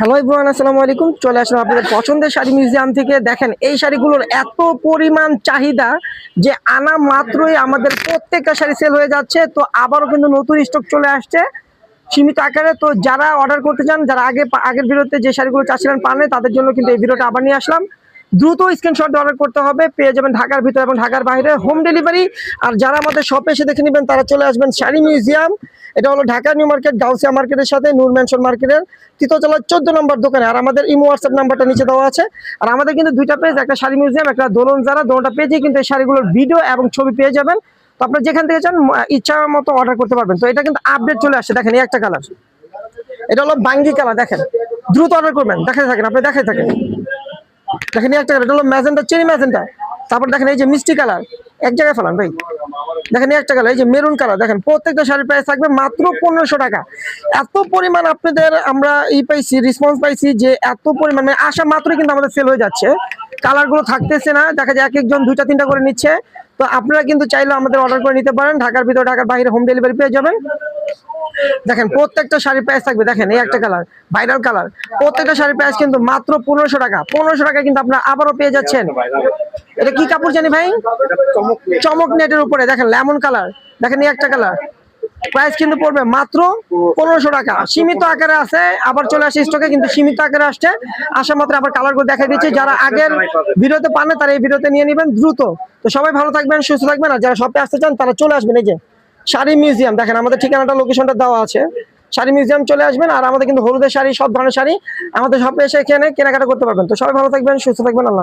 Hello everyone, আসসালামু আলাইকুম। চলে আসলাম আপনাদের পছন্দের শাড়ি মিউজিয়াম থেকে। দেখেন এই শাড়িগুলোর এত পরিমাণ চাহিদা যে আনা মাত্রই আমাদের প্রত্যেকটা শাড়ি সেল হয়ে যাচ্ছে। তো আবারও কিন্তু নতুন স্টক চলে আসছে সীমিত আকারে। তো যারা অর্ডার করতে চান, যারা আগের ভিডিওতে যে শাড়িগুলো চাচ্ছিলেন পাননি, তাদের জন্য কিন্তু এই ভিডিওটা আবার নিয়ে আসলাম। দ্রুত স্ক্রিনশট অর্ডার করতে হবে, পেয়ে যাবেন ঢাকার ভিতরে এবং ঢাকার বাইরে হোম ডেলিভারি। আর যারা আমাদের শপে এসে দেখে নেবেন তারা চলে আসবেন শাড়ি মিউজিয়াম। এটা হলো ঢাকা নিউ মার্কেট, গাউসিয়া মার্কেটের সাথে নূর ম্যানশন মার্কেটের তৃতীয়তলা 14 নম্বর দোকানে। আর আমাদের ইমো হোয়াটসঅ্যাপ নাম্বারটা নিচে দেওয়া আছে। আর আমাদের কিন্তু দুইটা পেজ, একটা শাড়ি মিউজিয়াম, একটা দোলন যারা, দোনোটা পেজে কিন্তু এই শাড়িগুলোর ভিডিও এবং ছবি পেয়ে যাবেন। তো আপনার যেখান থেকে চান ইচ্ছা মতো অর্ডার করতে পারবেন। তো এটা কিন্তু আপডেট চলে আসছে, দেখেন এই একটা কালার, এটা হলো বাঙ্গি কালার। দেখেন দ্রুত অর্ডার করবেন, দেখাতে থাকেন, আপনি দেখাতে থাকেন। দেখেন এই একটা কালার, এটা হলো ম্যাজেন্টা, চেরি ম্যাজেন্টা। তারপর দেখেন এই যে মিষ্টি কালার, এক জায়গায় ফেলান ভাই। দেখেন এই একটা কালার, এই যে মেরুন কালার। দেখেন প্রত্যেকটা শাড়ির প্রাইস থাকবে মাত্র 1500 টাকা। এত পরিমাণ আপনাদের আমরা পাইছি, রেসপন্স পাইছি যে এত পরিমাণ, মানে আসা মাত্রই কিন্তু আমাদের সেল হয়ে যাচ্ছে। কালারগুলো থাকতেছে না, দেখা যায় এক একজন দুইটা তিনটা করে নিচ্ছে। তো আপনারা কিন্তু চাইলে আমাদের অর্ডার করে নিতে পারেন। ঢাকার ভিতরে, ঢাকার বাইরে হোম ডেলিভারি পেয়ে যাবেন। দেখেন প্রত্যেকটা শাড়ির প্রাইস থাকবে, দেখেন এই একটা কালার, ভাইরাল কালার। প্রত্যেকটা শাড়ির প্রাইস কিন্তু মাত্র 1500 টাকা। 1500 টাকা কিন্তু আপনারা আবারও পেয়ে যাচ্ছেন। এটা কি কাপড় জানি ভাই? চমক নেটের উপরে। দেখেন লেমন কালার, দেখেন এই একটা কালার। প্রাইস কিন্তু পড়বে মাত্র 1500 টাকা। সীমিত আকারে আছে, আবার চলে আসে স্টকে, কিন্তু সীমিত আকারে আসছে। আসা মাত্র আবার কালার করে দেখা দিচ্ছি। যারা আগের ভিডিওতে পান না তারা এই ভিডিওতে নিয়ে নেবেন দ্রুত। তো সবাই ভালো থাকবেন, সুস্থ থাকবেন। আর যারা শপে আসতে চান তারা চলে আসবেন এই যে শাড়ি মিউজিয়াম। দেখেন আমাদের ঠিকানাটা, লোকেশনটা দেওয়া আছে। শাড়ি মিউজিয়াম চলে আসবেন। আর আমাদের কিন্তু হলুদের শাড়ি, সব ধরনের শাড়ি আমাদের শপে এসে এখানে কেনাকাটা করতে পারবেন। তো সবাই ভালো থাকবেন, সুস্থ থাকবেন। আল্লাহ।